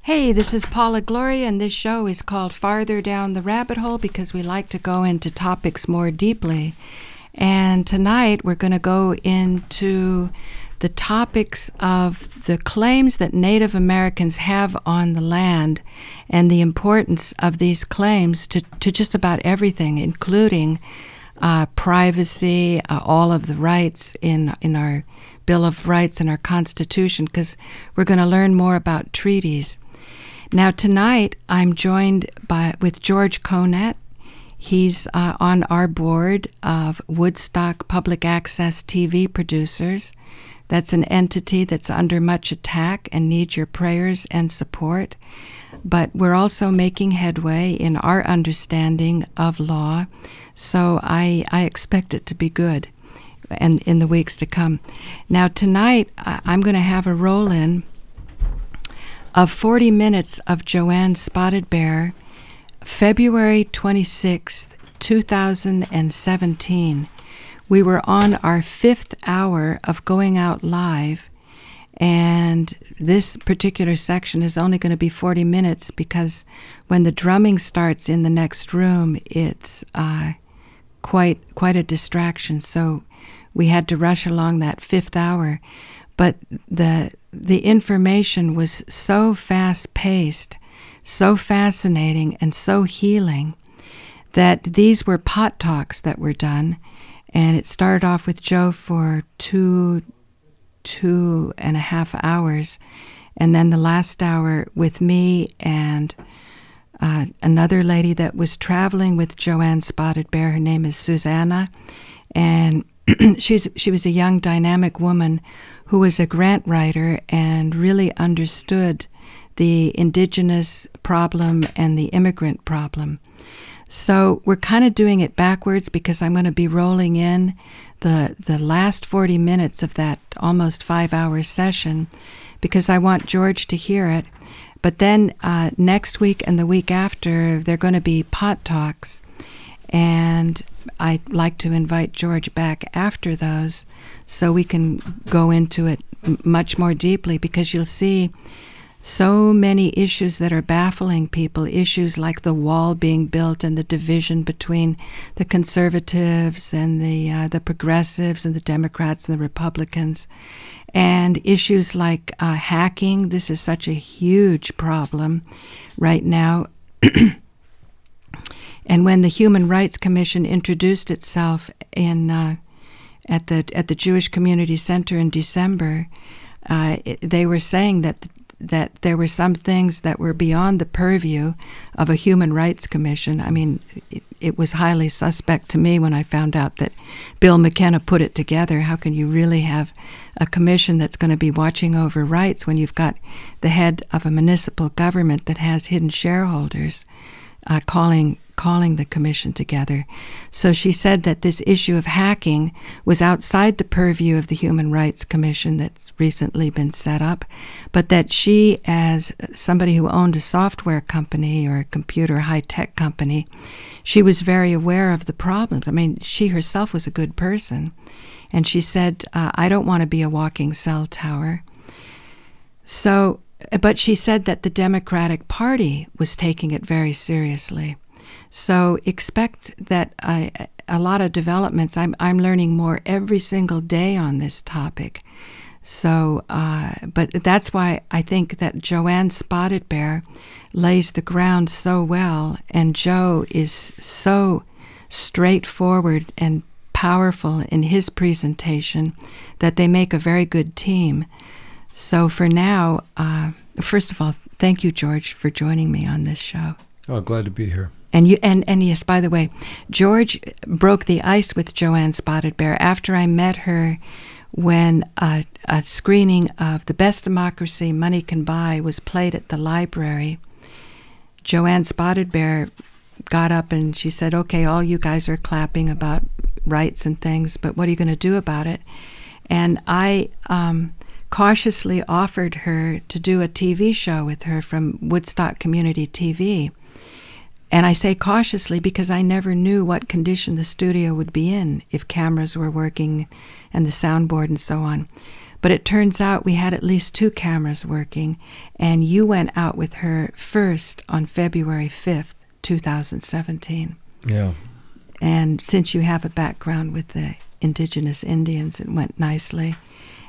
Hey, this is Paula Gloria, and this show is called Farther Down the Rabbit Hole because we like to go into topics more deeply. And tonight we're going to go into the topics of the claims that Native Americans have on the land and the importance of these claims to just about everything, including privacy, all of the rights in our Bill of Rights and our Constitution, because we're going to learn more about treaties. Now tonight I'm joined with George Conant. He's on our board of Woodstock Public Access TV Producers. That's an entity that's under much attack and needs your prayers and support. But we're also making headway in our understanding of law, so I expect it to be good and in the weeks to come. Now tonight I'm going to have a roll-in of 40 minutes of Joanne Spotted Bear, February 26th, 2017. We were on our 5th hour of going out live, and this particular section is only going to be 40 minutes because when the drumming starts in the next room, it's quite a distraction. So we had to rush along that 5th hour. But the information was so fast-paced, so fascinating, and so healing that these were pot talks that were done. And it started off with Joe for two and a half hours, and then the last hour with me and another lady that was traveling with Joanne Spotted Bear. Her name is Susanna, and she was a young, dynamic woman who was a grant writer and really understood the indigenous problem and the immigrant problem. So we're kind of doing it backwards because I'm going to be rolling in the last 40 minutes of that almost 5-hour session because I want George to hear it. But then next week and the week after, they're going to be pot talks. And I'd like to invite George back after those so we can go into it much more deeply, because you'll see so many issues that are baffling people, issues like the wall being built and the division between the conservatives and the progressives and the Democrats and the Republicans, and issues like hacking. This is such a huge problem right now. And when the Human Rights Commission introduced itself at the Jewish Community Center in December, they were saying that there were some things that were beyond the purview of a Human Rights Commission. I mean, it was highly suspect to me when I found out that Bill McKenna put it together. How can you really have a commission that's going to be watching over rights when you've got the head of a municipal government that has hidden shareholders calling the commission together? So she said that this issue of hacking was outside the purview of the Human Rights Commission that's recently been set up, but that she, as somebody who owned a software company or a computer high-tech company, she was very aware of the problems. I mean, she herself was a good person, and she said, I don't want to be a walking cell tower. So, but she said that the Democratic Party was taking it very seriously. So expect that a lot of developments. I'm learning more every single day on this topic. So, but that's why I think that Joanne Spotted Bear lays the ground so well, and Joe is so straightforward and powerful in his presentation that they make a very good team. So for now, first of all, thank you, George, for joining me on this show. Oh, glad to be here. And yes, by the way, George broke the ice with Joanne Spotted Bear after I met her when a screening of The Best Democracy Money Can Buy was played at the library. Joanne Spotted Bear got up and she said, okay, all you guys are clapping about rights and things, but what are you going to do about it? And I cautiously offered her to do a TV show with her from Woodstock Community TV. And I say cautiously because I never knew what condition the studio would be in if cameras were working and the soundboard and so on. But it turns out we had at least 2 cameras working, and you went out with her first on February 5th, 2017. Yeah. And since you have a background with the indigenous Indians, it went nicely.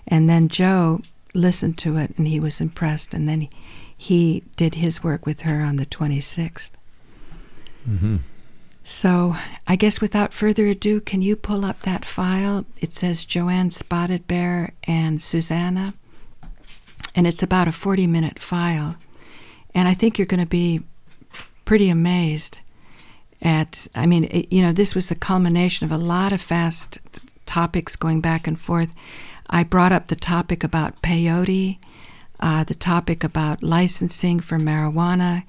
And then Joe listened to it, and he was impressed, and then he did his work with her on the 26th. Mm-hmm. So I guess without further ado, can you pull up that file? It says Joanne Spotted Bear and Susanna, and it's about a 40-minute file. And I think you're going to be pretty amazed at, I mean, you know, this was the culmination of a lot of fast topics going back and forth. I brought up the topic about peyote, the topic about licensing for marijuana,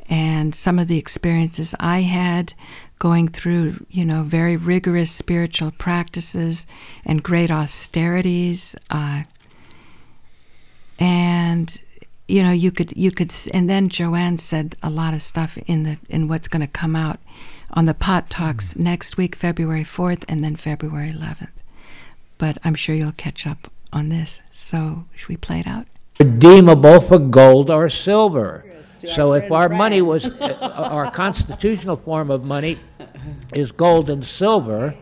and some of the experiences I had going through, you know, very rigorous spiritual practices and great austerities. And, you know, you could, and then Joanne said a lot of stuff in what's going to come out on the Pot Talks next week, February 4th, and then February 11th. But I'm sure you'll catch up on this. So should we play it out? Redeemable for gold or silver. So if our money was, our constitutional form of money is gold and silver,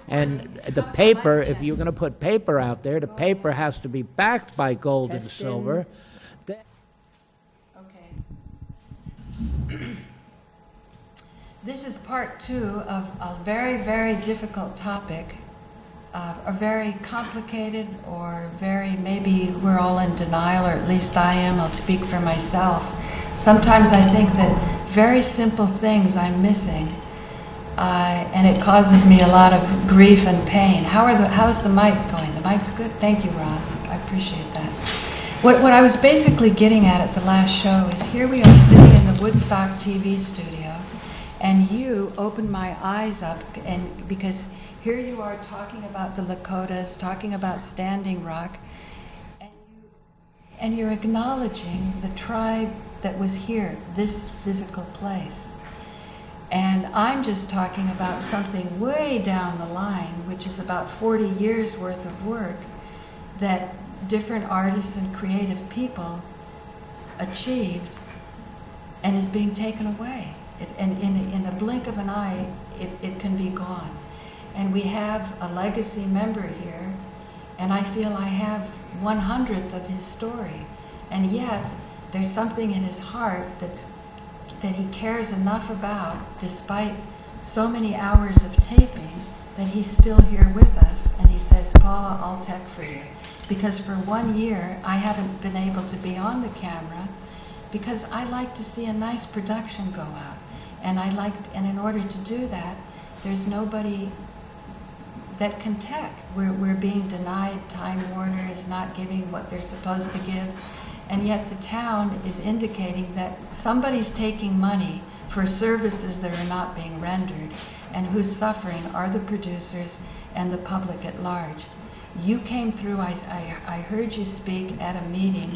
and the paper, if you're going to put paper out there, the paper has to be backed by gold and silver. Okay. This is part 2 of a very, very difficult topic, a very complicated, or very, maybe we're all in denial, or at least I am. I'll speak for myself. Sometimes I think that very simple things I'm missing, and it causes me a lot of grief and pain. How's the mic going? The mic's good? Thank you, Ron. I appreciate that. What I was basically getting at the last show is here we are sitting in the Woodstock TV studio, and you opened my eyes up, and because here you are talking about the Lakotas, talking about Standing Rock, and you're acknowledging the tribe that was here, this physical place. And I'm just talking about something way down the line, which is about 40 years worth of work that different artists and creative people achieved and is being taken away. And in a blink of an eye, it can be gone. And we have a legacy member here, and I feel I have 1/100th of his story. And yet, there's something in his heart that he cares enough about, despite so many hours of taping, that he's still here with us. And he says, Paula, I'll tech for you. Because for 1 year, I haven't been able to be on the camera because I like to see a nice production go out. And and in order to do that, there's nobody that can tech. We're being denied. Time Warner is not giving what they're supposed to give. And yet the town is indicating that somebody's taking money for services that are not being rendered, and who's suffering are the producers and the public at large. You came through, I heard you speak at a meeting.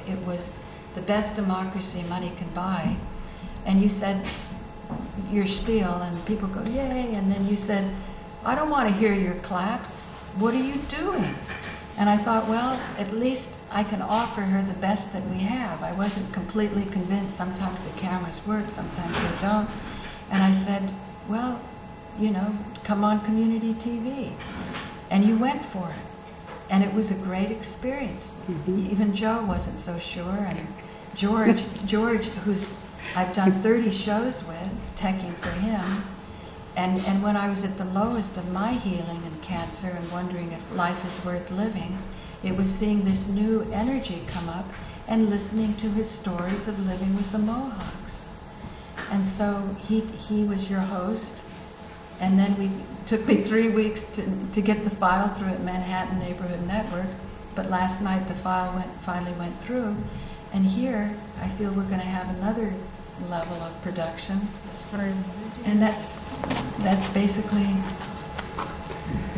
It was the best democracy money can buy. And you said your spiel, and people go, yay, and then you said, I don't want to hear your claps. What are you doing? And I thought, well, at least I can offer her the best that we have. I wasn't completely convinced. Sometimes the cameras work, sometimes they don't. And I said, well, you know, come on community TV. And you went for it. And it was a great experience. Mm-hmm. Even Joe wasn't so sure. And George, who's I've done 30 shows with, teching for him. And when I was at the lowest of my healing and cancer and wondering if life is worth living, it was seeing this new energy come up and listening to his stories of living with the Mohawks. And so he was your host, and then took me 3 weeks to get the file through at Manhattan Neighborhood Network, but last night the file finally went through, and here I feel we're going to have another level of production. And that's basically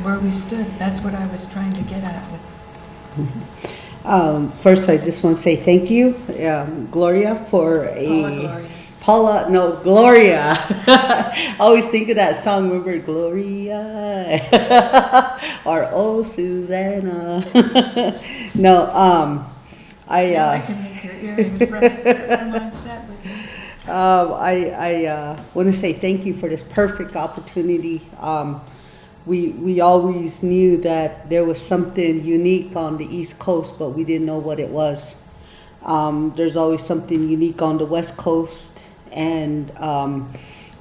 where we stood. That's what I was trying to get at with. First, I just want to say thank you, Gloria, for Paula Gloria. Gloria. I always think of that song, remember Gloria? Or Oh, Susanna. I can make your earrings bright because I'm on set with you. I want to say thank you for this perfect opportunity. We always knew that there was something unique on the East Coast, but we didn't know what it was. There's always something unique on the West Coast, and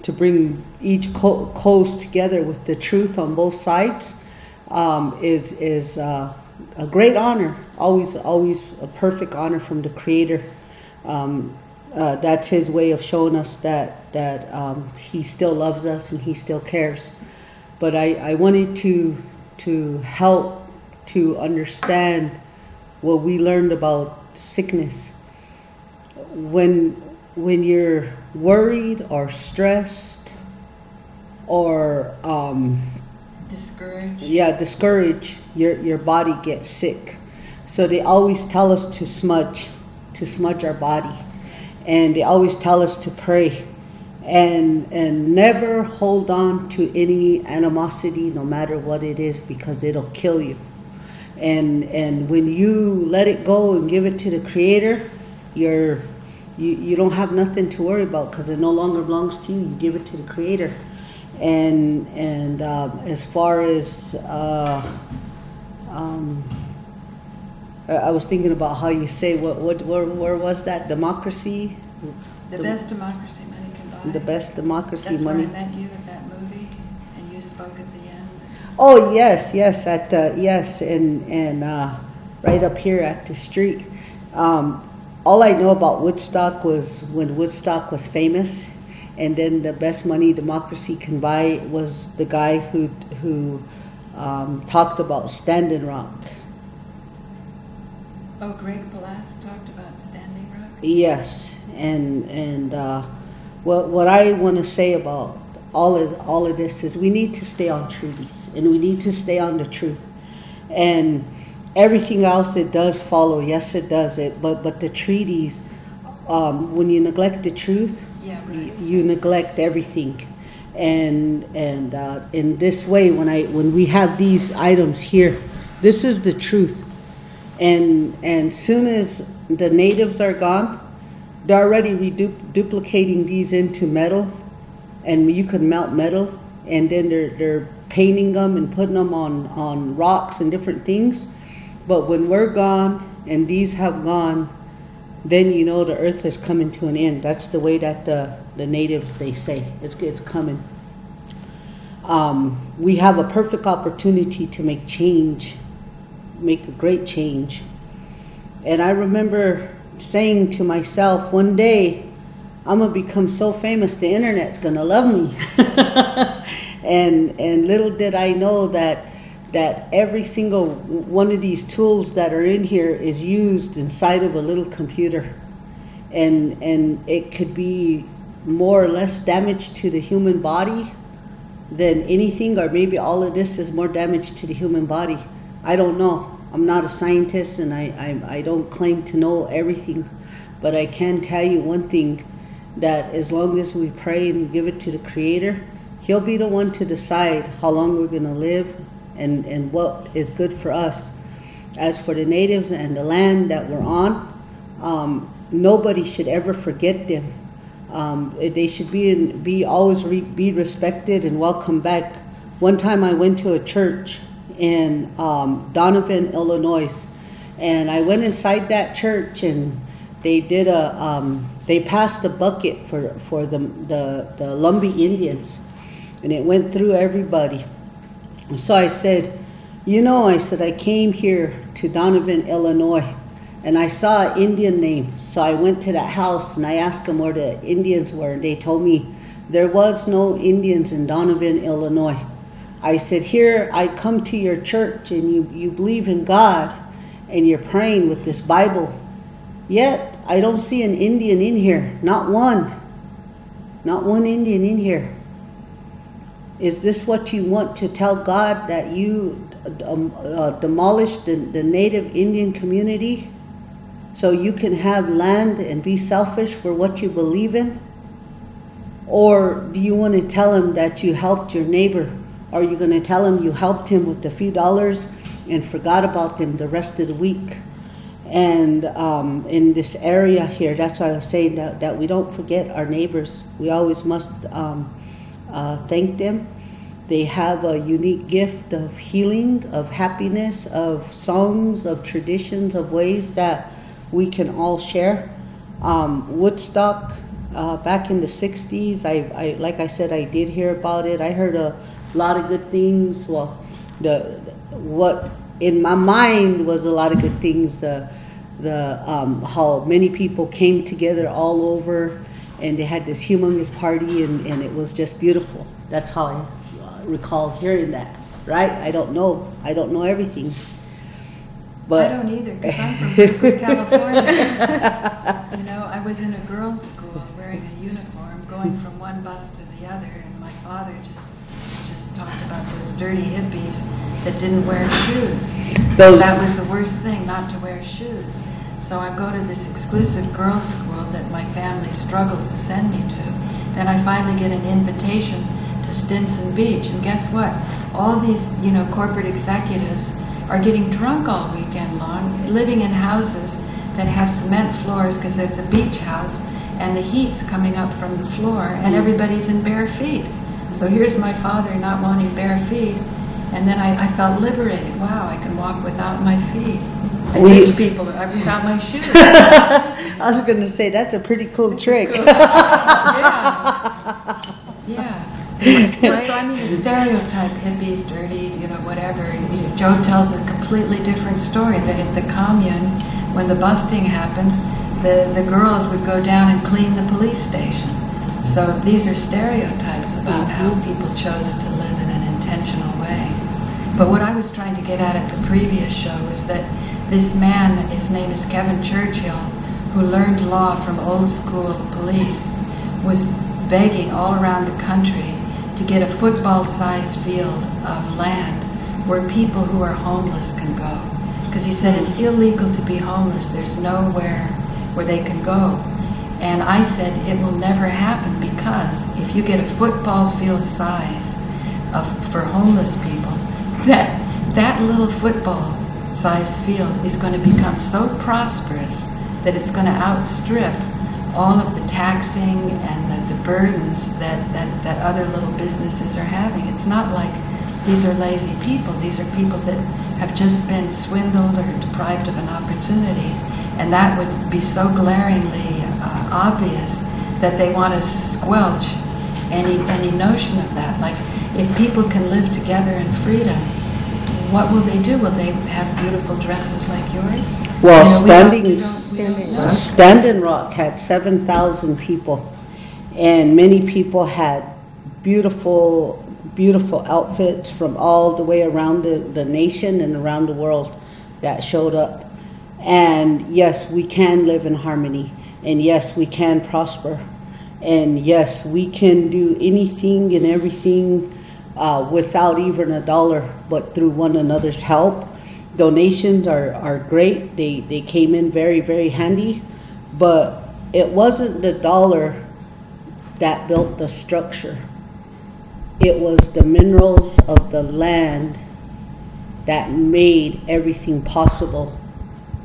to bring each coast together with the truth on both sides is a great honor. Always a perfect honor from the Creator. That's His way of showing us that He still loves us and He still cares. But I wanted to help to understand what we learned about sickness. When you're worried or stressed or discouraged, your body gets sick. So they always tell us to smudge our body, and they always tell us to pray. And never hold on to any animosity, no matter what it is, because it'll kill you. And when you let it go and give it to the Creator, you don't have nothing to worry about, because it no longer belongs to you. You give it to the Creator. And as far as I was thinking about how you say where was that democracy? The best democracy money can buy. The best democracy That's money. That's where I met you at that movie, and you spoke at the end. Oh yes, and right up here at the street. All I know about Woodstock was when Woodstock was famous, and then the best money democracy can buy was the guy who talked about Standing Rock. Oh, Greg Glass talked about Standing Rock? Yes, and what I want to say about all of this is we need to stay on treaties, and we need to stay on the truth. And everything else, it does follow. Yes, it does. But the treaties, when you neglect the truth, you neglect everything. And in this way, when we have these items here, this is the truth. And soon as the natives are gone, they're already duplicating these into metal, and you can melt metal, and then they're painting them and putting them on rocks and different things. But when we're gone and these have gone, then you know the earth is coming to an end. That's the way that the natives, they say. It's coming. We have a perfect opportunity to make change, make a great change. And I remember saying to myself, one day I'm going to become so famous the internet's going to love me. and little did I know that every single one of these tools that are in here is used inside of a little computer, and it could be more or less damage to the human body than anything, or maybe all of this is more damage to the human body. I don't know. I'm not a scientist, and I don't claim to know everything, but I can tell you one thing, that as long as we pray and we give it to the Creator, He'll be the one to decide how long we're going to live and what is good for us. As for the natives and the land that we're on, nobody should ever forget them. They should always be respected and welcome back. One time I went to a church in Donovan, Illinois, and I went inside that church, and they did they passed a bucket for the Lumbee Indians, and it went through everybody. And so I said, I came here to Donovan, Illinois, and I saw an Indian name. So I went to that house and I asked them where the Indians were, and they told me there was no Indians in Donovan, Illinois. I said, here I come to your church and you believe in God and you're praying with this Bible, yet I don't see an Indian in here, not one Indian in here. Is this what you want to tell God, that you demolish the native Indian community so you can have land and be selfish for what you believe in? Or do you want to tell him that you helped your neighbor? Or are you going to tell him you helped him with a few dollars and forgot about them the rest of the week? And in this area here, that's why I was saying that we don't forget our neighbors. We always must thank them. They have a unique gift of healing, of happiness, of songs, of traditions, of ways that we can all share. Woodstock, back in the 60s, I like I said, I did hear about it. I heard a lot of good things. Well, what in my mind was a lot of good things. How many people came together all over, and they had this humongous party, and it was just beautiful. That's how I recall hearing that. Right? I don't know everything. But I don't either, because I'm from Berkeley, California. You know, I was in a girls' school wearing a uniform, going from one bus to the other, and my father just talked about those dirty hippies that didn't wear shoes. That was the worst thing, not to wear shoes. So I go to this exclusive girls' school that my family struggled to send me to. Then I finally get an invitation to Stinson Beach, and guess what? All these, you know, corporate executives are getting drunk all weekend long, living in houses that have cement floors because it's a beach house, and the heat's coming up from the floor, and everybody's in bare feet. So here's my father not wanting bare feet, and then I felt liberated. Wow, I can walk without my feet. And rich people are without my shoes. I was going to say, that's a pretty cool trick. Cool. Yeah. Well, so I mean, the stereotype, hippies, dirty, you know, whatever. You know, Joe tells a completely different story, that at the commune, when the busting happened, the girls would go down and clean the police station. So these are stereotypes about how people chose to live in an intentional way. But what I was trying to get at the previous show is that this man, his name is Kevin Churchill, who learned law from old school police, was begging all around the country to get a football-sized field of land where people who are homeless can go. Because he said it's illegal to be homeless. There's nowhere where they can go. And I said it will never happen, because if you get a football field size for homeless people, that little football size field is going to become so prosperous that it's going to outstrip all of the taxing and the burdens that other little businesses are having. It's not like these are lazy people. These are people that have just been swindled or deprived of an opportunity. And that would be so glaringly obvious that they want to squelch any notion of that. Like, if people can live together in freedom, what will they do? Will they have beautiful dresses like yours? Well, you know, Standing Rock had 7,000 people, and many people had beautiful, beautiful outfits from all the way around the nation and around the world that showed up. And yes, we can live in harmony, and yes, we can prosper, and yes, we can do anything and everything without even a dollar, but through one another's help. Donations are great. They came in very, very handy, but it wasn't the dollar that built the structure. It was the minerals of the land that made everything possible,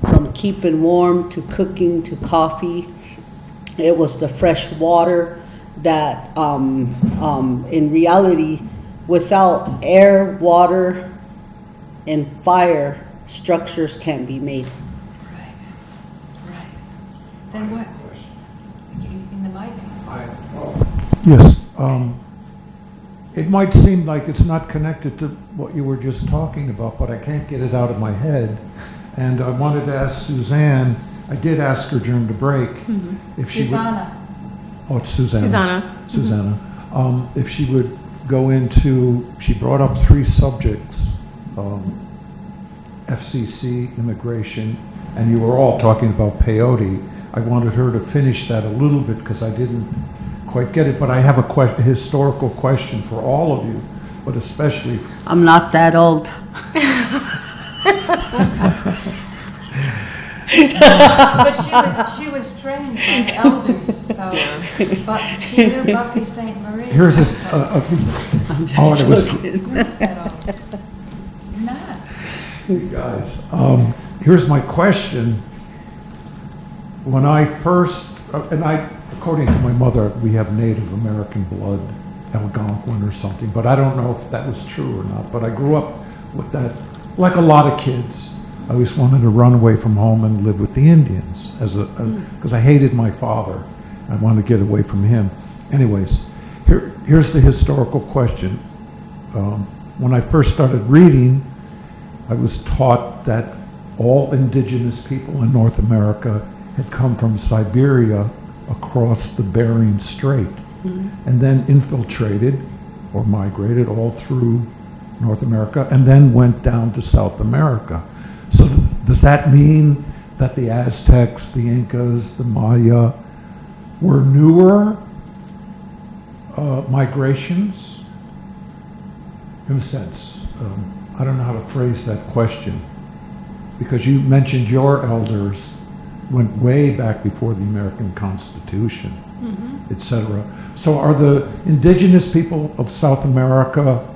from keeping warm to cooking to coffee. It was the fresh water that in reality, without air, water, and fire, structures can't be made. Right. Then what? In the mic? Yes. It might seem like it's not connected to what you were just talking about, but I can't get it out of my head. And I wanted to ask Suzanne, I did ask her during the break, if she Susanna. would... Oh, it's Susanna. Susanna. If she would go into, she brought up 3 subjects, FCC, immigration, and you were all talking about peyote. I wanted her to finish that a little bit because I didn't quite get it, but I have a historical question for all of you, but especially... I'm not that old. But she was trained by elders, so but she knew Buffy St. Marie. Here's this. It was. Not. You guys, here's my question. When I first, according to my mother, we have Native American blood, Algonquin or something, but I don't know if that was true or not. But I grew up with that, like a lot of kids. I always wanted to run away from home and live with the Indians because I hated my father. I wanted to get away from him. Anyways, here's the historical question. When I first started reading, I was taught that all indigenous people in North America had come from Siberia across the Bering Strait and then infiltrated or migrated all through North America and then went down to South America. So does that mean that the Aztecs, the Incas, the Maya were newer migrations? In a sense. I don't know how to phrase that question, because you mentioned your elders went way back before the American Constitution, etc. So are the indigenous people of South America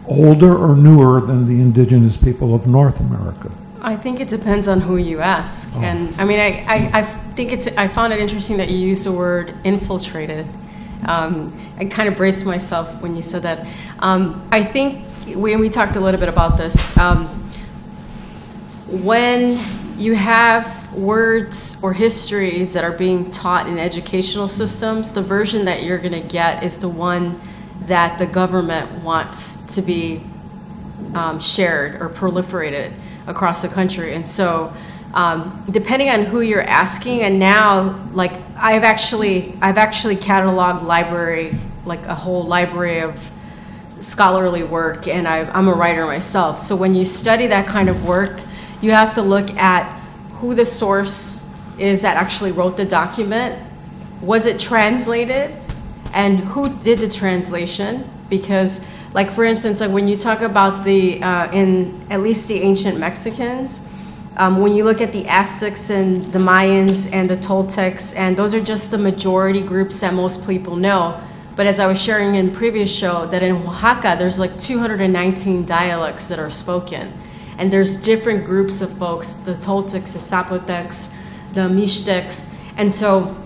older or newer than the indigenous people of North America? I think it depends on who you ask. Oh. And I mean, I think I found it interesting that you used the word infiltrated. I kind of braced myself when you said that. I think we talked a little bit about this. When you have words or histories that are being taught in educational systems, the version that you're going to get is the one that the government wants to be shared or proliferated across the country. And so depending on who you're asking, and now like I've actually cataloged library, like a whole library of scholarly work, and I'm a writer myself. So when you study that kind of work, you have to look at who the source is that actually wrote the document. Was it translated? And who did the translation? Because, like for instance, like when you talk about the, in at least the ancient Mexicans, when you look at the Aztecs and the Mayans and the Toltecs, and those are just the majority groups that most people know. But as I was sharing in the previous show, that in Oaxaca, there's like 219 dialects that are spoken. And there's different groups of folks, the Toltecs, the Zapotecs, the Mixtecs. And so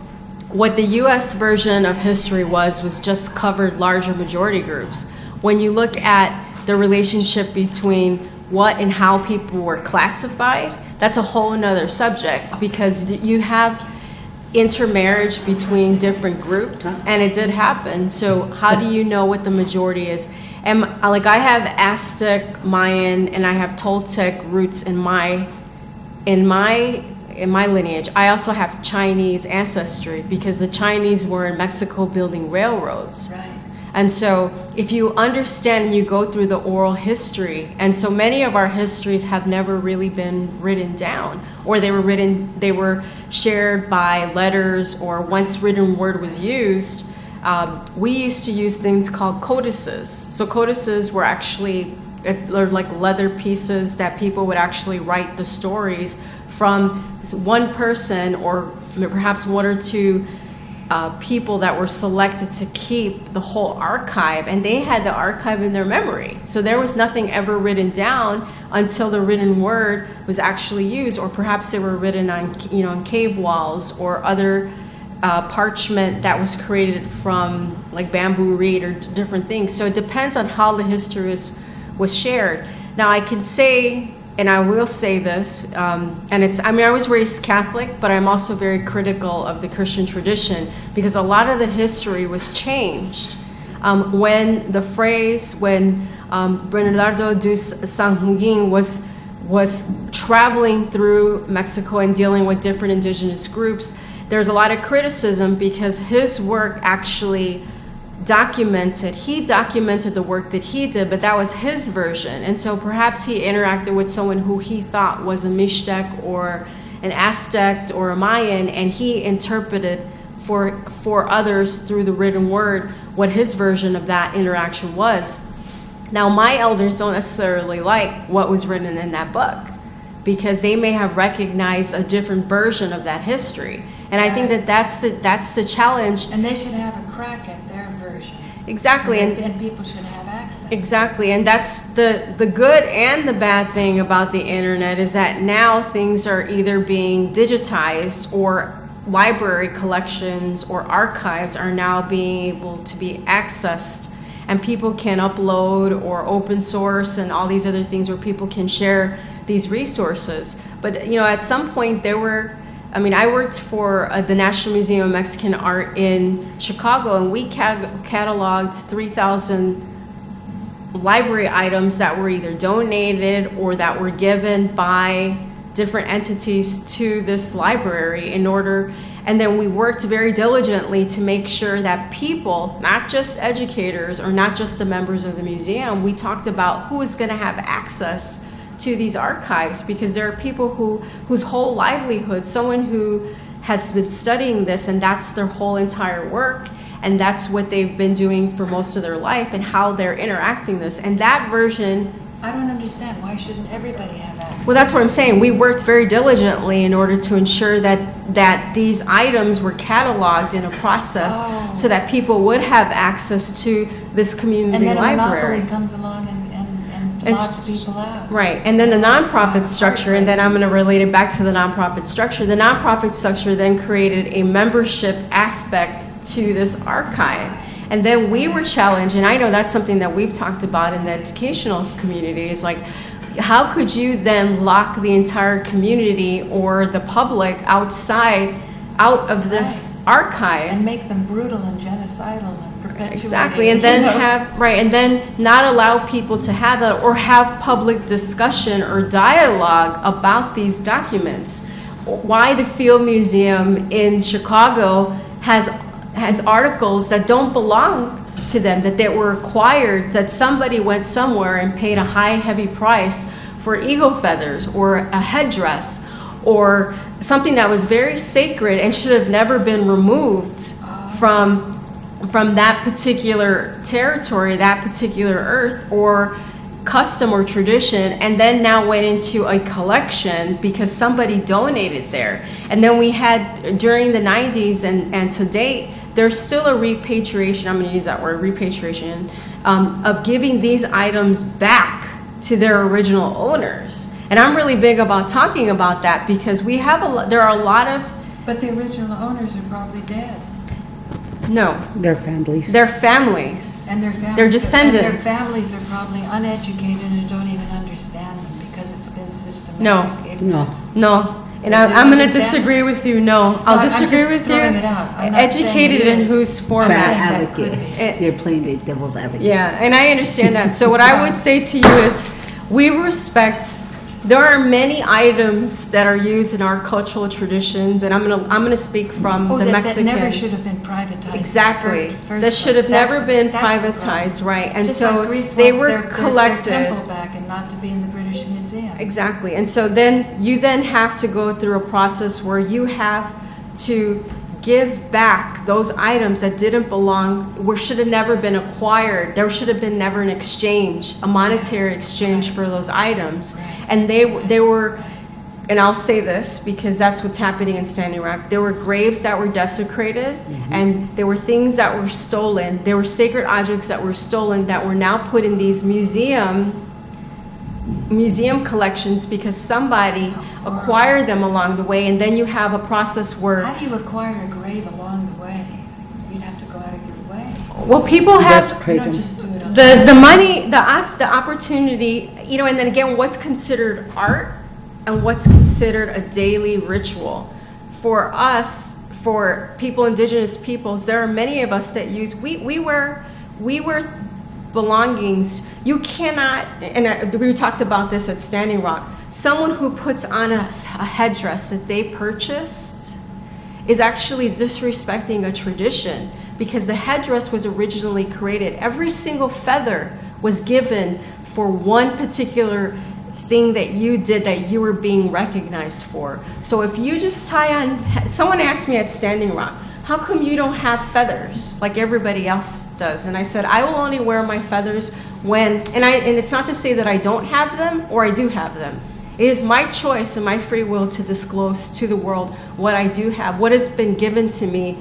what the US version of history was just covered larger majority groups. When you look at the relationship between what and how people were classified, that's a whole nother subject, because you have intermarriage between different groups, and it did happen. So how do you know what the majority is? And like I have Aztec, Mayan, and I have Toltec roots in my lineage. I also have Chinese ancestry, because the Chinese were in Mexico building railroads. Right. And so if you understand and you go through the oral history, and so many of our histories have never really been written down, or they were shared by letters, or once written word was used, we used to use things called codices. So codices were actually like leather pieces that people would actually write the stories from one person, or perhaps one or two people that were selected to keep the whole archive, and they had the archive in their memory. So there was nothing ever written down until the written word was actually used, or perhaps they were written on, on cave walls or other parchment that was created from like bamboo reed or different things. So it depends on how the history was shared. Now I can say, and I will say this, and I was raised Catholic, but I'm also very critical of the Christian tradition, because a lot of the history was changed. When Bernardo de Sanjuin was traveling through Mexico and dealing with different indigenous groups, there's a lot of criticism, because his work actually he documented the work that he did, but that was his version. And so perhaps he interacted with someone who he thought was a Mixtec or an Aztec or a Mayan, and he interpreted for others through the written word what his version of that interaction was. Now, my elders don't necessarily like what was written in that book, because they may have recognized a different version of that history. And I think that that's the challenge. And they should have a crack at their version. Exactly. So and people should have access. Exactly. And that's the good and the bad thing about the internet, is that now things are either being digitized, or library collections or archives are now being able to be accessed, and people can upload or open source and all these other things where people can share these resources. But you know, at some point there were, I mean, I worked for the National Museum of Mexican Art in Chicago, and we cataloged 3,000 library items that were either donated or that were given by different entities to this library in order, and then we worked very diligently to make sure that people, not just educators or not just the members of the museum, we talked about who is going to have access to these archives, because there are people whose whole livelihood, someone who has been studying this and that's their whole entire work, and that's what they've been doing for most of their life, and how they're interacting this. And that version, I don't understand. Why shouldn't everybody have access? well, that's what I'm saying. We worked very diligently in order to ensure that these items were cataloged in a process so that people would have access to this community and then library. a monopoly comes along and locks people out. Right, and then the nonprofit structure, and then I'm going to relate it back to the nonprofit structure. The nonprofit structure then created a membership aspect to this archive. And then we were challenged, and I know that's something that we've talked about in the educational community, is like, how could you then lock the entire community or the public out of this archive? And make them brutal and genocidal and perpetuate. Exactly, and then and then not allow people to have that, or have public discussion or dialogue about these documents. Why the Field Museum in Chicago has articles that don't belong to them, that they were acquired, that somebody went somewhere and paid a high, heavy price for eagle feathers or a headdress or something that was very sacred and should have never been removed from that particular territory, that particular earth or custom or tradition, and then now went into a collection because somebody donated there. And then we had, during the 90s and to date, there's still a repatriation, I'm going to use that word, repatriation, of giving these items back to their original owners. And I'm really big about talking about that, because we have there are a lot of... But the original owners are probably dead. No. Their families. Their families. And their families. Their descendants. And their families are probably uneducated and don't even understand them because it's been systematic. No. And I'm going to disagree with you. No, I'll disagree with you. Educated in whose format? Advocate. You're playing the devil's advocate. Yeah, and I understand that. So what I would say to you is, we respect. There are many items that are used in our cultural traditions, and I'm gonna speak from the Mexican. That never should have been privatized. Exactly. First that should have never been privatized, right? And just so like they were collected. Their temple back and not to be in the British Museum. Exactly. And so then you have to go through a process where you have to give back those items that didn't belong, or should have never been acquired. There should have been never an exchange, a monetary exchange for those items. And they were, and I'll say this because that's what's happening in Standing Rock, there were graves that were desecrated, and there were things that were stolen. There were sacred objects that were stolen that were now put in these museum collections because somebody acquired them along the way. And then you have a process where... How do you acquire a grave along the way? You'd have to go out of your way. Well, people have... You don't just do it alone. The money, the opportunity, you know, and then again, what's considered art and what's considered a daily ritual. For us, for people, indigenous peoples, there are many of us that use... We were belongings. You cannot, and we talked about this at Standing Rock, someone who puts on a headdress that they purchased is actually disrespecting a tradition, because the headdress was originally created. Every single feather was given for one particular thing that you did, that you were being recognized for. So if you just tie on, someone asked me at Standing Rock, how come you don't have feathers like everybody else does? And I said, I will only wear my feathers when, and it's not to say that I don't have them or I do have them. It is my choice and my free will to disclose to the world what I do have, what has been given to me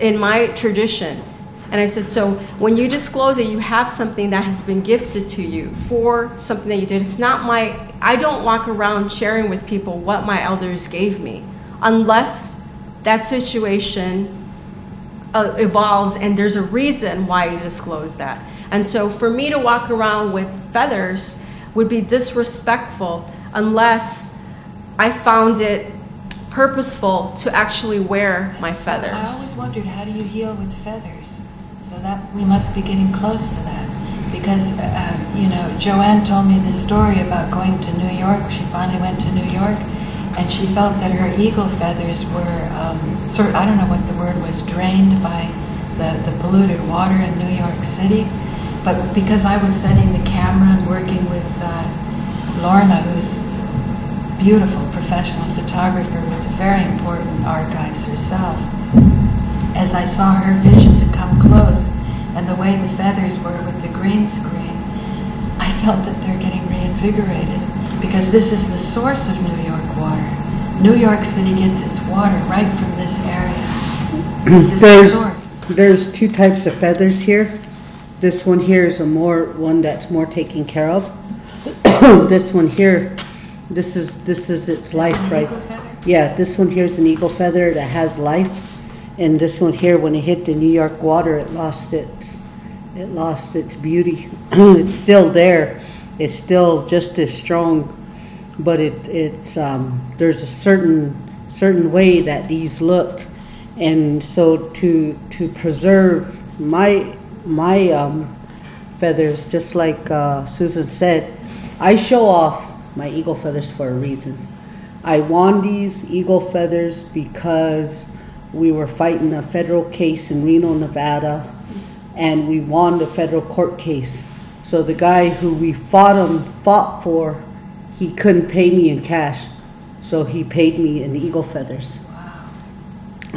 in my tradition. And I said, so when you disclose it, you have something that has been gifted to you for something that you did. It's not I don't walk around sharing with people what my elders gave me, unless that situation evolves and there's a reason why you disclose that. And so for me to walk around with feathers would be disrespectful unless I found it purposeful to actually wear my feathers. I always wondered, how do you heal with feathers? So that we must be getting close to that. Because, you know, Joanne told me this story about going to New York. She finally went to New York, and she felt that her eagle feathers were, I don't know what the word was, drained by the polluted water in New York City. But because I was setting the camera and working with Lorna, who's a beautiful professional photographer with very important archives herself, as I saw her vision to come close and the way the feathers were with the green screen, I felt that they're getting reinvigorated, because this is the source of New York water. New York City gets its water right from this area. This is the source. There's two types of feathers here. This one here is one that's more taken care of. This one here, this is its life, right? Eagle feather? Yeah, this one here is an eagle feather that has life. And this one here, when it hit the New York water, it lost its beauty. It's still there. It's still just as strong, but it's there's a certain way that these look, and so to preserve my feathers, just like Susan said, I show off my eagle feathers for a reason. I won these eagle feathers because we were fighting a federal case in Reno, Nevada, and we won the federal court case. So the guy who we fought for, he couldn't pay me in cash, so he paid me in eagle feathers. Wow.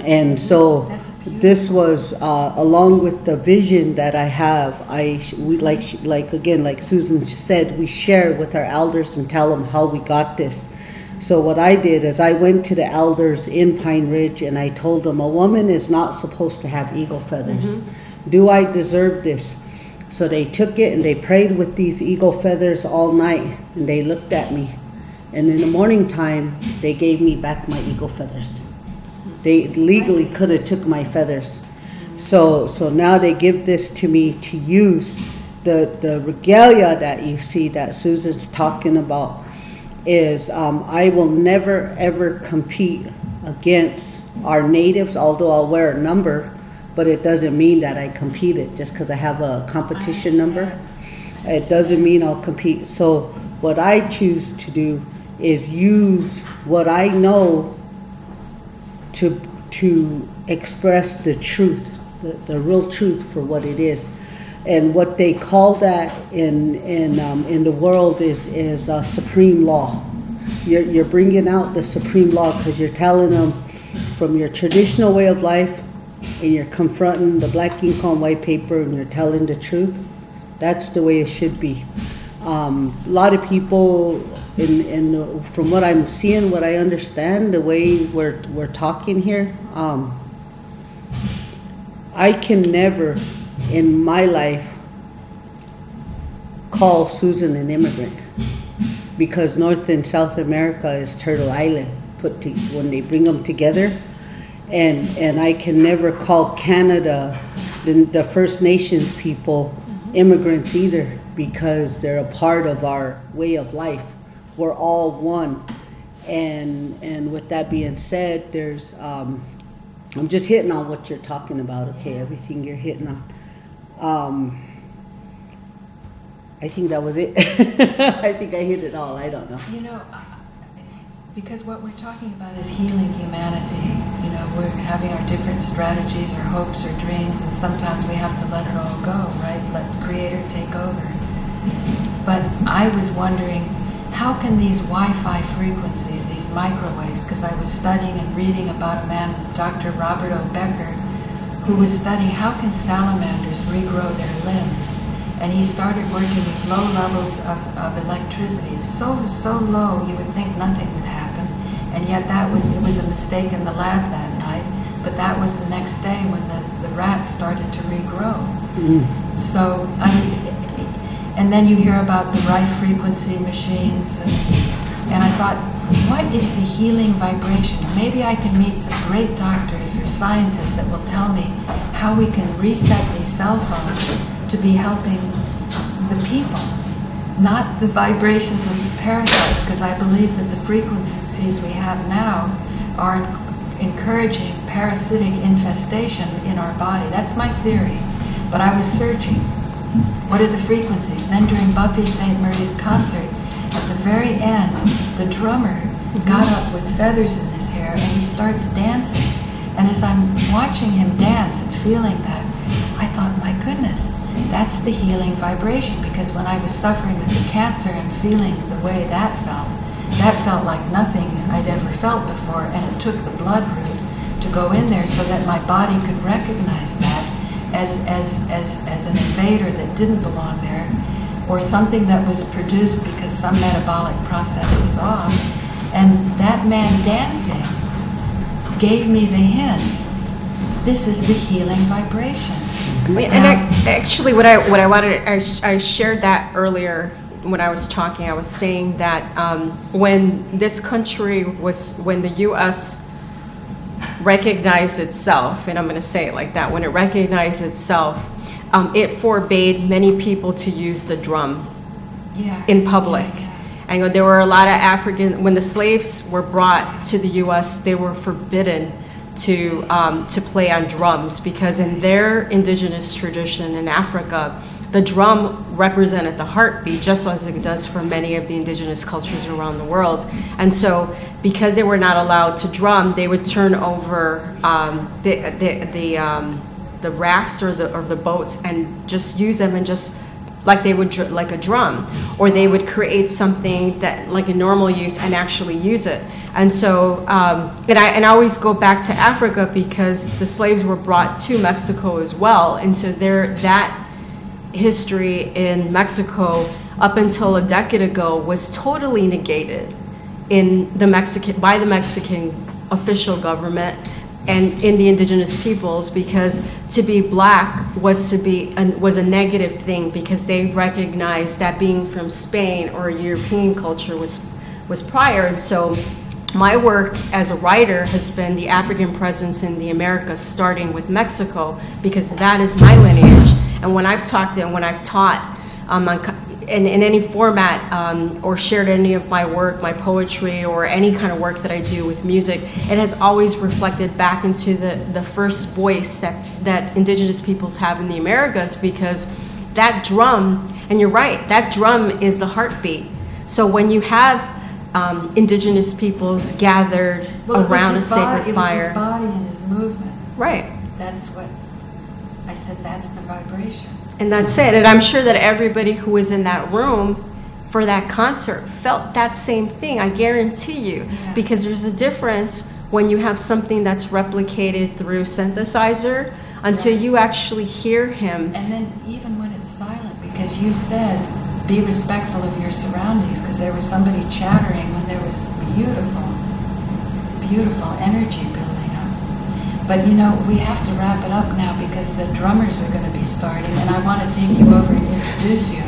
And so this was along with the vision that I have. We like Susan said, we share with our elders and tell them how we got this. So what I did is I went to the elders in Pine Ridge and I told them, a woman is not supposed to have eagle feathers. Mm-hmm. Do I deserve this? So they took it and they prayed with these eagle feathers all night, and they looked at me. And in the morning time, they gave me back my eagle feathers. They legally could have took my feathers. So now they give this to me to use. The regalia that you see that Susan's talking about is I will never ever compete against our natives, although I'll wear a number, but it doesn't mean that I competed just because I have a competition number. It doesn't mean I'll compete. So what I choose to do is use what I know to express the truth, the real truth for what it is. And what they call that in the world is supreme law. You're bringing out the supreme law because you're telling them from your traditional way of life, and you're confronting the black ink on white paper, and you're telling the truth. That's the way it should be. A lot of people, from what I'm seeing, what I understand, the way we're talking here, I can never in my life call Susan an immigrant, because North and South America is Turtle Island when they bring them together, and I can never call Canada, the First Nations people, immigrants either, because they're a part of our way of life. We're all one. And with that being said, there's I'm just hitting on what you're talking about, okay, everything you're hitting on. I think that was it. I think I hit it all, I don't know. You know, because what we're talking about is healing humanity. You know, we're having our different strategies or hopes or dreams, and sometimes we have to let it all go, right? Let the Creator take over. But I was wondering, how can these Wi-Fi frequencies, these microwaves, because I was studying and reading about a man, Dr. Robert O. Becker, who was studying how can salamanders regrow their limbs. And he started working with low levels of electricity, so low you would think nothing would happen. And yet it was a mistake in the lab that night, but that was the next day when the rats started to regrow. Mm-hmm. So, and then you hear about the Rife frequency machines, and I thought, what is the healing vibration? Maybe I can meet some great doctors or scientists that will tell me how we can reset these cell phones to be helping the people, not the vibrations of the parasites, because I believe that the frequencies we have now are encouraging parasitic infestation in our body. That's my theory. But I was searching. What are the frequencies? Then during Buffy St. Marie's concert, at the very end, the drummer got up with feathers in his hair and he starts dancing. And as I'm watching him dance and feeling that, I thought, my goodness, that's the healing vibration, because when I was suffering with the cancer and feeling the way that felt like nothing I'd ever felt before, and it took the blood root to go in there so that my body could recognize that as an invader that didn't belong there, or something that was produced because some metabolic process was off. And that man dancing gave me the hint. This is the healing vibration. Actually, what I wanted, I shared that earlier when I was talking. I was saying that when this country when the U.S. recognized itself, and I'm going to say it like that, when it recognized itself, it forbade many people to use the drum in public. And there were a lot of when the slaves were brought to the U.S., they were forbidden to play on drums, because in their indigenous tradition in Africa, the drum represented the heartbeat, just as it does for many of the indigenous cultures around the world. And so, because they were not allowed to drum, they would turn over the rafts or the boats and just use them and just like they would like a drum, or they would create something that like a normal use and actually use it. And so and I always go back to Africa, because the slaves were brought to Mexico as well, and so that history in Mexico up until a decade ago was totally negated by the Mexican official government and in the indigenous peoples, because to be black was a negative thing, because they recognized that being from Spain or European culture was prior. And so my work as a writer has been the African presence in the Americas, starting with Mexico, because that is my lineage. And when I've talked and when I've taught in any format or shared any of my work, my poetry, or any kind of work that I do with music, it has always reflected back into the first voice that indigenous peoples have in the Americas, because that drum, and you're right, that drum is the heartbeat. So when you have indigenous peoples gathered around a sacred fire. It was his body and his movement. Right. That's what I said, that's the vibration. And that's it. And I'm sure that everybody who was in that room for that concert felt that same thing, I guarantee you. Yeah. Because there's a difference when you have something that's replicated through synthesizer until you actually hear him. And then even when it's silent, because you said, be respectful of your surroundings, because there was somebody chattering when there was beautiful energy building up. But we have to wrap it up now, because the drummers are going to be starting, and I want to take you over and introduce you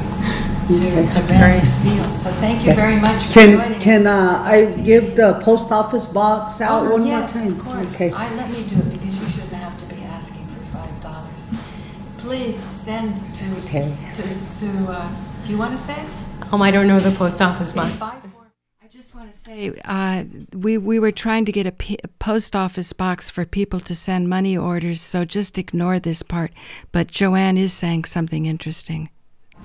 to Barry Steele. So thank you very much for joining us. Can I give the post office box out one more time? Of course. Okay. Let me do it, because you shouldn't have to be asking for $5. Please send to do you want to say it? I don't know the post office box. I just want to say, we were trying to get a post office box for people to send money orders, so just ignore this part. But Joanne is saying something interesting.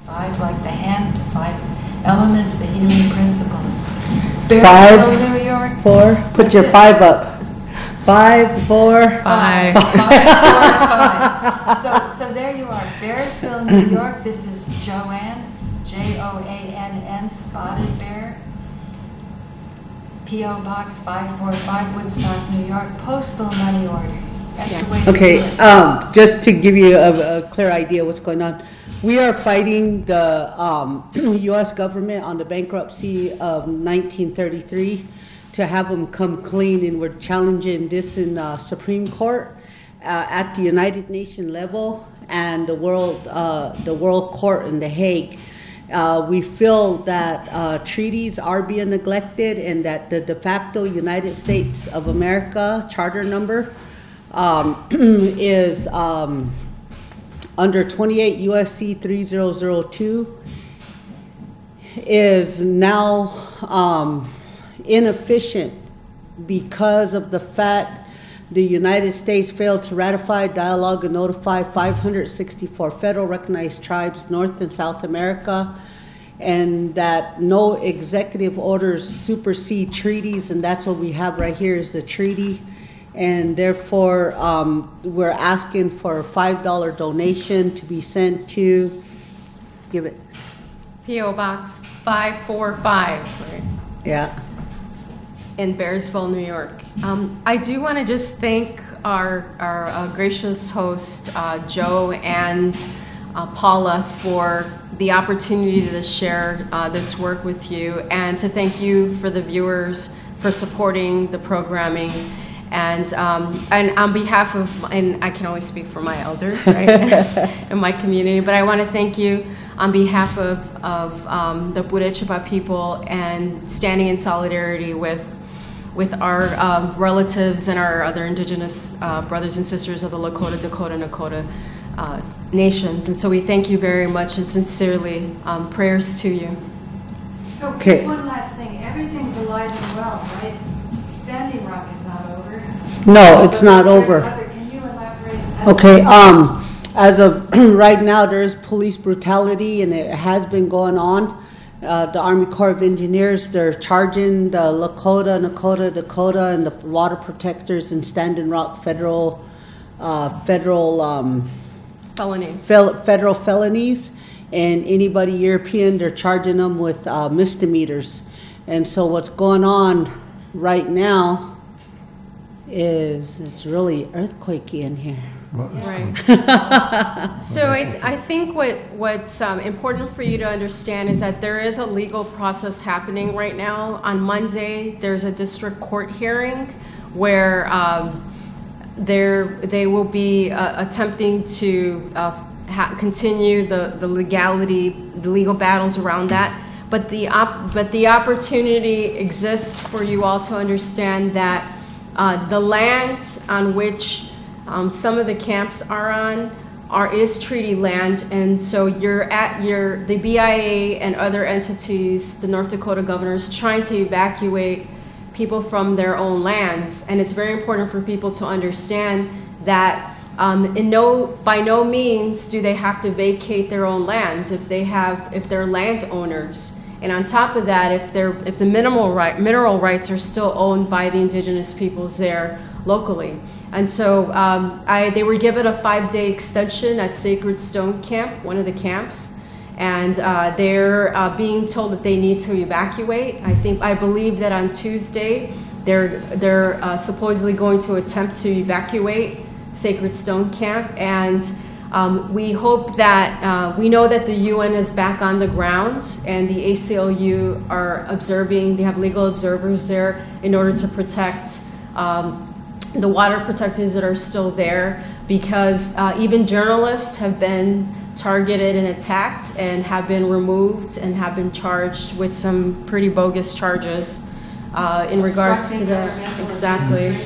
5, like the hands, the 5 elements, the healing principles. 5, New York. 4. Put your 5 up. 5, 4, 5. 5. So there you are, Bearsville, New York. This is Joanne, Joann, Spotted Bear. P.O. Box 545, Woodstock, New York, postal money orders. That's the way Okay, to do it. just to give you a clear idea what's going on, we are fighting the U.S. government on the bankruptcy of 1933 to have them come clean, and we're challenging this in Supreme Court at the United Nations level and the World Court in The Hague. We feel that treaties are being neglected, and that the de facto United States of America charter number is under 28 USC 3002 is now inefficient because of the fact the United States failed to ratify, dialogue, and notify 564 federal recognized tribes, North and South America, and that no executive orders supersede treaties, and that's what we have right here is the treaty. And therefore, we're asking for a $5 donation to be sent to, give it. P.O. Box 545, right? Yeah. In Bearsville, New York. I do want to just thank our gracious host, Joe and Paula, for the opportunity to share this work with you, and to thank you for the viewers for supporting the programming. And on behalf of, and I can only speak for my elders, right, in my community, but I want to thank you on behalf of the Purechepa people, and standing in solidarity with our relatives and our other indigenous brothers and sisters of the Lakota, Dakota, Nakota nations. And so we thank you very much, and sincerely, prayers to you. So Okay. just one last thing. Everything's alive and well, right? Standing Rock is not over. No, it's But not there's over. Can you elaborate? Okay, as of right now, there is police brutality, and it has been going on. The Army Corps of Engineers, they're charging the Lakota, Nakota, Dakota, and the water protectors in Standing Rock federal felonies, and anybody European, they're charging them with misdemeanors. And so what's going on right now is it's really earthquakey in here. Right. So I think what's important for you to understand is that there is a legal process happening right now. On Monday, there's a district court hearing where they will be attempting to continue the legal battles around that. But the opportunity exists for you all to understand that the land on which some of the camps are on is treaty land, and so the BIA and other entities, the North Dakota governors, trying to evacuate people from their own lands. And it's very important for people to understand that by no means do they have to vacate their own lands if they're landowners. And on top of that, if the mineral rights are still owned by the indigenous peoples there locally. And so they were given a 5-day extension at Sacred Stone Camp, one of the camps, and they're being told that they need to evacuate. I believe that on Tuesday they're supposedly going to attempt to evacuate Sacred Stone Camp, and we hope that we know that the UN is back on the ground, and the ACLU are observing. They have legal observers there in order to protect the water protectors that are still there, because even journalists have been targeted and attacked and have been removed and have been charged with some pretty bogus charges in regards to the exactly.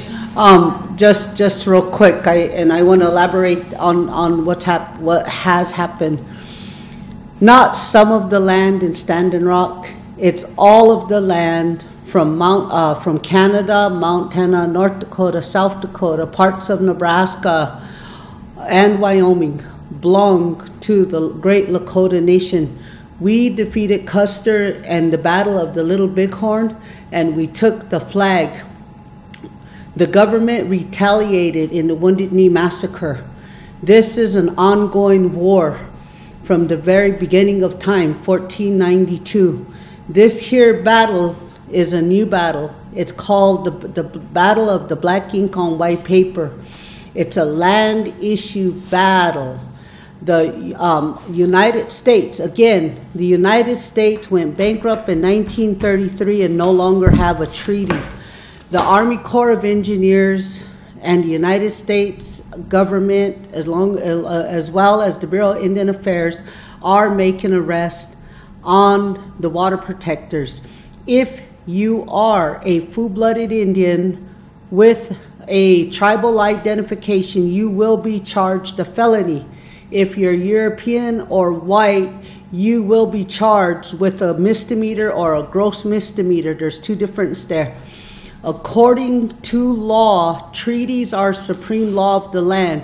Just real quick, I want to elaborate on what has happened. Not some of the land in Standing Rock; it's all of the land from Canada, Montana, North Dakota, South Dakota, parts of Nebraska, and Wyoming belong to the Great Lakota Nation. We defeated Custer and the Battle of the Little Bighorn, and we took the flag. The government retaliated in the Wounded Knee Massacre. This is an ongoing war from the very beginning of time, 1492. This here battle is a new battle. It's called the Battle of the Black Ink on White Paper. It's a land issue battle. The United States, again, the United States went bankrupt in 1933 and no longer have a treaty. The Army Corps of Engineers and the United States government, as well as the Bureau of Indian Affairs, are making arrests on the water protectors. If you are a full-blooded Indian with a tribal identification, you will be charged a felony. If you're European or white, you will be charged with a misdemeanor or a gross misdemeanor. There's two differences there. According to law, treaties are supreme law of the land.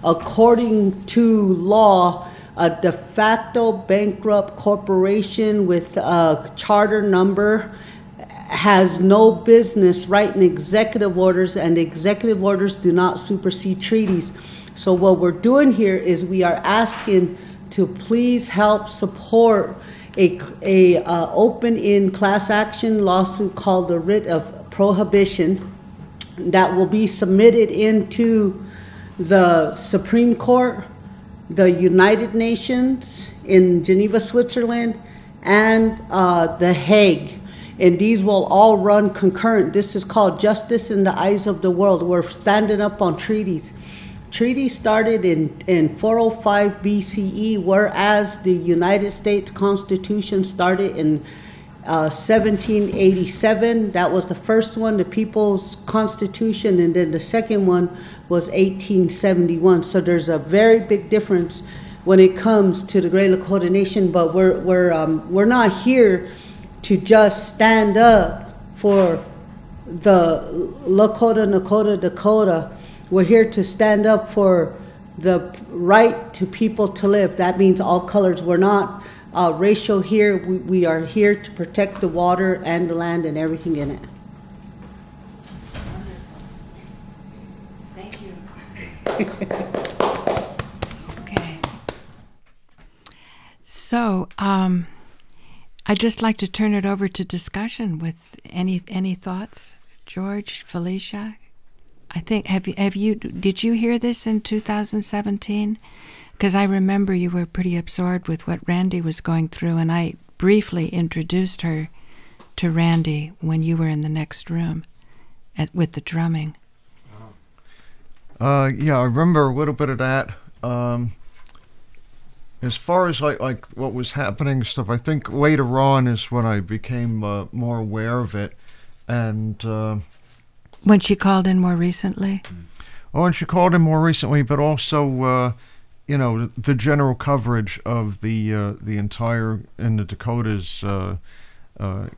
According to law, a de facto bankrupt corporation with a charter number has no business writing executive orders, and executive orders do not supersede treaties. So what we're doing here is we are asking to please help support a open-in class action lawsuit called the writ of prohibition that will be submitted into the Supreme Court, the United Nations in Geneva, Switzerland, and The Hague. And these will all run concurrent. This is called justice in the eyes of the world. We're standing up on treaties. Treaty started in 405 BCE, whereas the United States Constitution started in 1787. That was the first one, the People's Constitution, and then the second one was 1871. So there's a very big difference when it comes to the Great Lakota Nation. But we're not here to just stand up for the Lakota, Nakota, Dakota. We're here to stand up for the right to people to live. That means all colors. We're not racial here. We are here to protect the water and the land and everything in it. Thank you. Okay. So, I'd just like to turn it over to discussion with any thoughts, George, Felicia. I think did you hear this in 2017? Because I remember you were pretty absorbed with what Randy was going through, and I briefly introduced her to Randy when you were in the next room with the drumming. Yeah, I remember a little bit of that. As far as like what was happening stuff, I think later on is when I became more aware of it, and when she called in more recently. Oh, and she called in more recently, but also you know, the general coverage of the entire in the Dakotas, you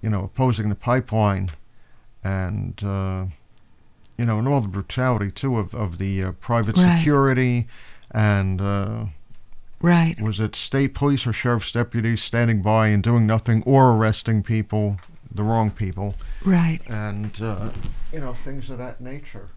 know, opposing the pipeline, and you know, and all the brutality too of the private security, and was it state police or sheriff's deputies standing by and doing nothing or arresting people, the wrong people, and you know, things of that nature.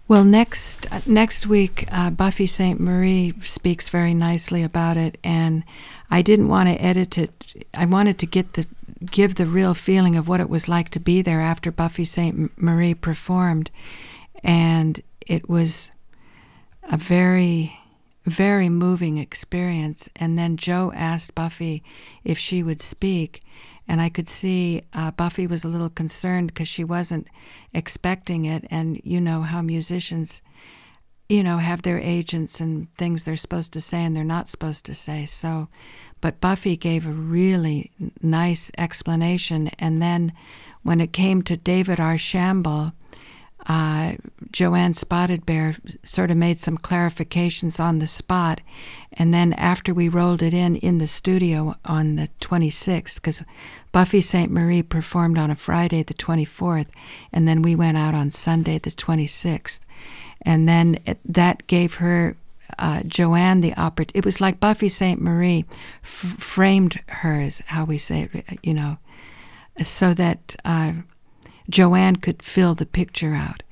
Well, next week, Buffy St. Marie speaks very nicely about it, and I didn't want to edit it. I wanted to give the real feeling of what it was like to be there after Buffy St. Marie performed, and it was a very, very moving experience. And then Joe asked Buffy if she would speak, and I could see Buffy was a little concerned because she wasn't expecting it. And you know how musicians, you know, have their agents and things they're supposed to say and they're not supposed to say. So, but Buffy gave a really nice explanation. And then when it came to David Archambault, Joanne Spotted Bear sort of made some clarifications on the spot, and then after we rolled it in the studio on the 26th, because Buffy St. Marie performed on a Friday the 24th, and then we went out on Sunday the 26th, and then that gave her, Joanne, the opportunity. It was like Buffy St. Marie framed her, as how we say it, you know, so that Joanne could fill the picture out.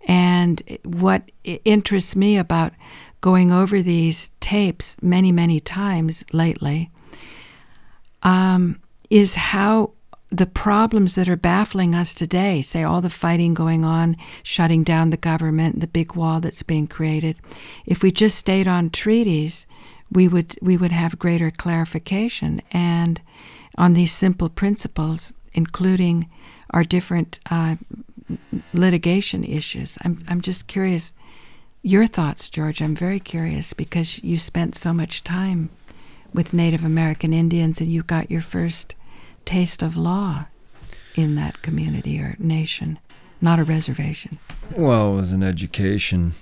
And what interests me about going over these tapes many, many times lately is how the problems that are baffling us today, say all the fighting going on, shutting down the government, the big wall that's being created, if we just stayed on treaties, we would have greater clarification and on these simple principles, including our different litigation issues. I'm just curious. Your thoughts, George. I'm very curious because you spent so much time with Native American Indians and you got your first taste of law in that community or nation, not a reservation. Well, it was an education.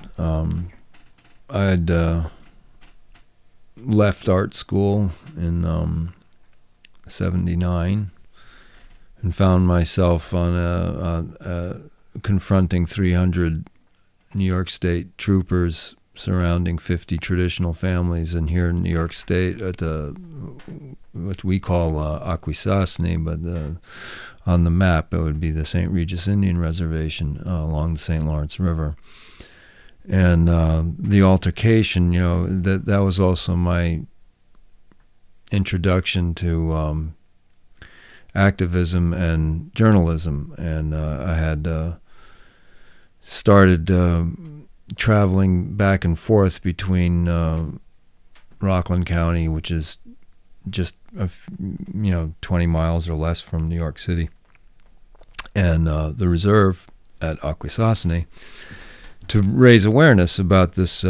I'd left art school in 79 and found myself on confronting 300 New York State troopers surrounding 50 traditional families, and here in New York State at what we call Akwesasne, but on the map it would be the St. Regis Indian Reservation along the St. Lawrence River. And the altercation, that was also my introduction to activism and journalism, and I had started traveling back and forth between Rockland County, which is just 20 miles or less from New York City, and the reserve at Akwesasne, to raise awareness about this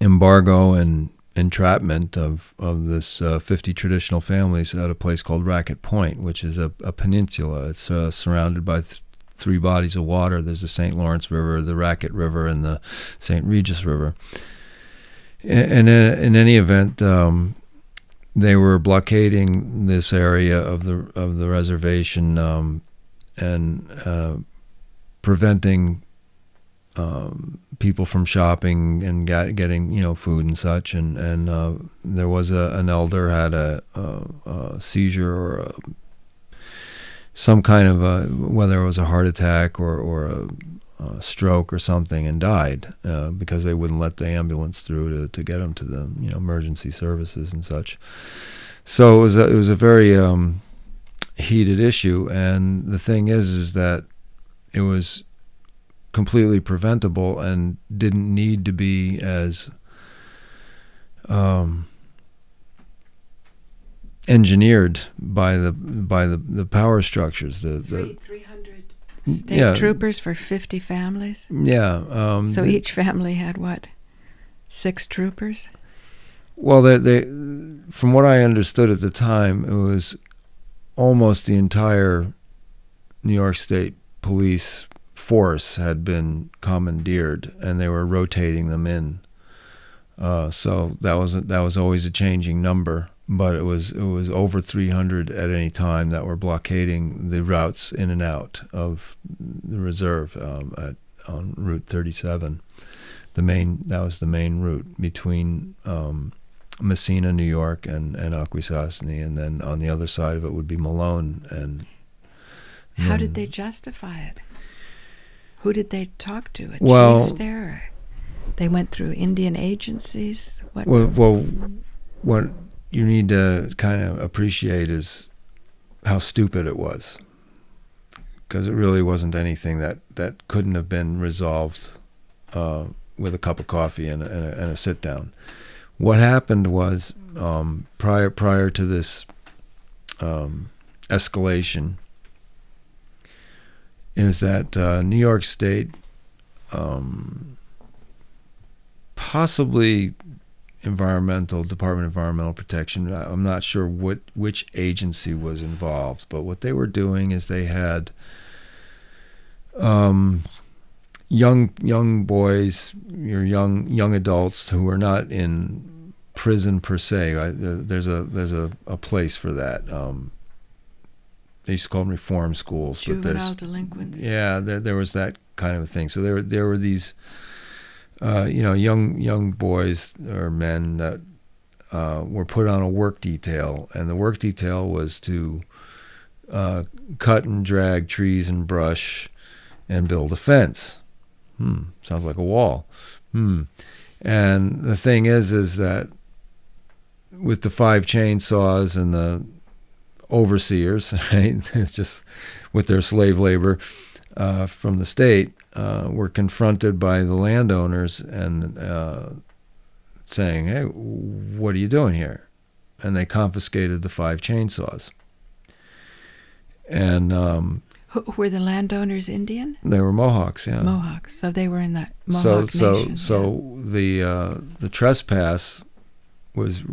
embargo and entrapment of this 50 traditional families at a place called Racket Point, which is a peninsula. It's surrounded by three bodies of water. There's the St. Lawrence River, the Racket River, and the St. Regis River. And in any event, they were blockading this area of the reservation and preventing people from shopping and getting food and such. And there was an elder had a seizure or some kind of whether it was a heart attack or a stroke or something, and died because they wouldn't let the ambulance through to get him to the emergency services and such. So it was a very heated issue, and the thing is that it was completely preventable and didn't need to be as engineered by the power structures. The 300 state troopers for 50 families. Yeah. So each family had what? 6 troopers. Well, they from what I understood at the time, it was almost the entire New York State police force had been commandeered, and they were rotating them in. So that was always a changing number, but it was over 300 at any time that were blockading the routes in and out of the reserve on Route 37. That was the main route between Messina, New York, and Akwesasne, and then on the other side of it would be Malone. And how did they justify it? Who did they talk to? A chief there? They went through Indian agencies? Well, what you need to kind of appreciate is how stupid it was, because it really wasn't anything that couldn't have been resolved with a cup of coffee and a sit down. What happened was prior to this escalation is that New York State, possibly Department of Environmental Protection, I'm not sure which agency was involved, but what they were doing is they had young boys, or young adults who were not in prison per se. There's a place for that. They used to call them reform schools. Juvenile delinquents. Yeah, there was that kind of a thing. So there were these young boys or men that were put on a work detail, and the work detail was to cut and drag trees and brush and build a fence. Sounds like a wall. And the thing is that with the 5 chainsaws and overseers, right? It's just with their slave labor from the state, were confronted by the landowners and saying, "Hey, what are you doing here?" And they confiscated the 5 chainsaws. And were the landowners Indian? they were Mohawks, yeah. Mohawks. So they were in the Mohawk Nation. So the trespass was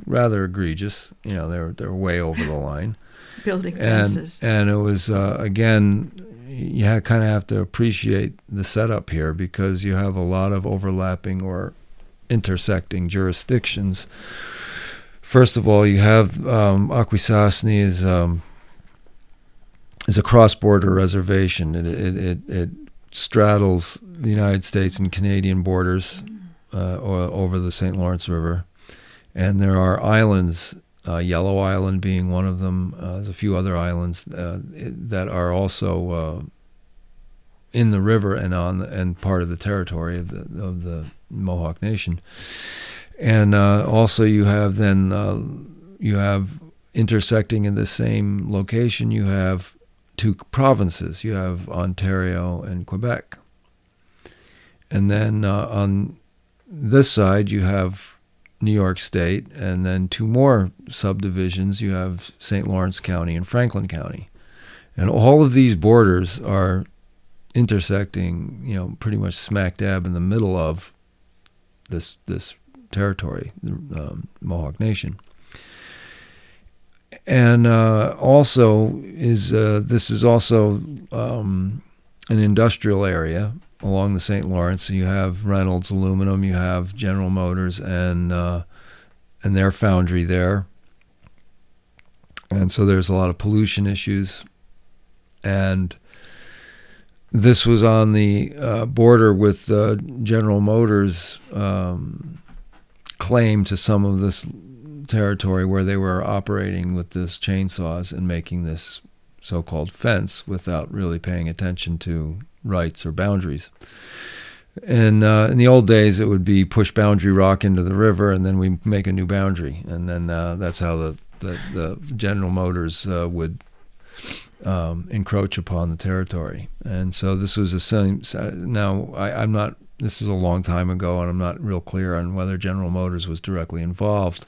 rather egregious. You know, they were way over the line. Building fences. And it was again, you kind of have to appreciate the setup here because you have a lot of overlapping or intersecting jurisdictions. First of all, you have Akwesasne is a cross-border reservation. It straddles the United States and Canadian borders over the St. Lawrence River. And there are islands, Yellow Island being one of them. There's a few other islands that are also in the river and part of the territory of the Mohawk Nation. And also you have intersecting in the same location, you have 2 provinces. You have Ontario and Quebec. And then on this side, you have New York State, and then 2 more subdivisions. You have St. Lawrence County and Franklin County. And all of these borders are intersecting, you know, pretty much smack dab in the middle of this territory, the Mohawk Nation. And also this is also an industrial area along the St. Lawrence. You have Reynolds Aluminum, you have General Motors, and their foundry there. And so there's a lot of pollution issues. And this was on the border with General Motors' claim to some of this territory where they were operating with this chainsaws and making this so-called fence without really paying attention to rights or boundaries. And in the old days, it would be push boundary rock into the river, and then we make a new boundary, and then that's how the General Motors would encroach upon the territory. And so this was a same. Now I'm not. This is a long time ago, and I'm not real clear on whether General Motors was directly involved.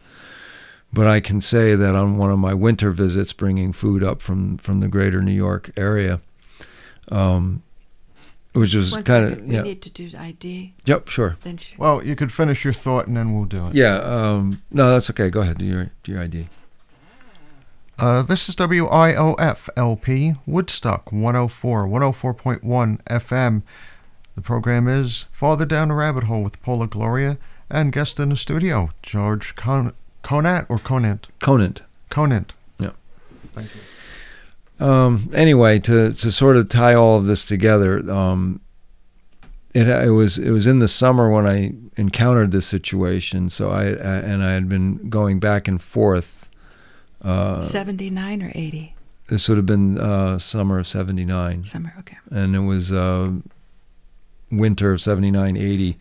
But I can say that on one of my winter visits, bringing food up from the greater New York area, which was kind of, we need to do ID. Yep, sure. Then Well, you could finish your thought and then we'll do it. Yeah, no, that's okay. Go ahead, do your ID. This is WIOF LP, Woodstock 104.1 FM. The program is Farther Down the Rabbit Hole with Paula Gloria and guest in the studio, George Conant or Conant? Conant. Yeah. Thank you. Anyway, to sort of tie all of this together, it was in the summer when I encountered this situation. So I had been going back and forth. 79 or 80? This would have been summer of 79. Summer, okay. And it was winter of 79, 80.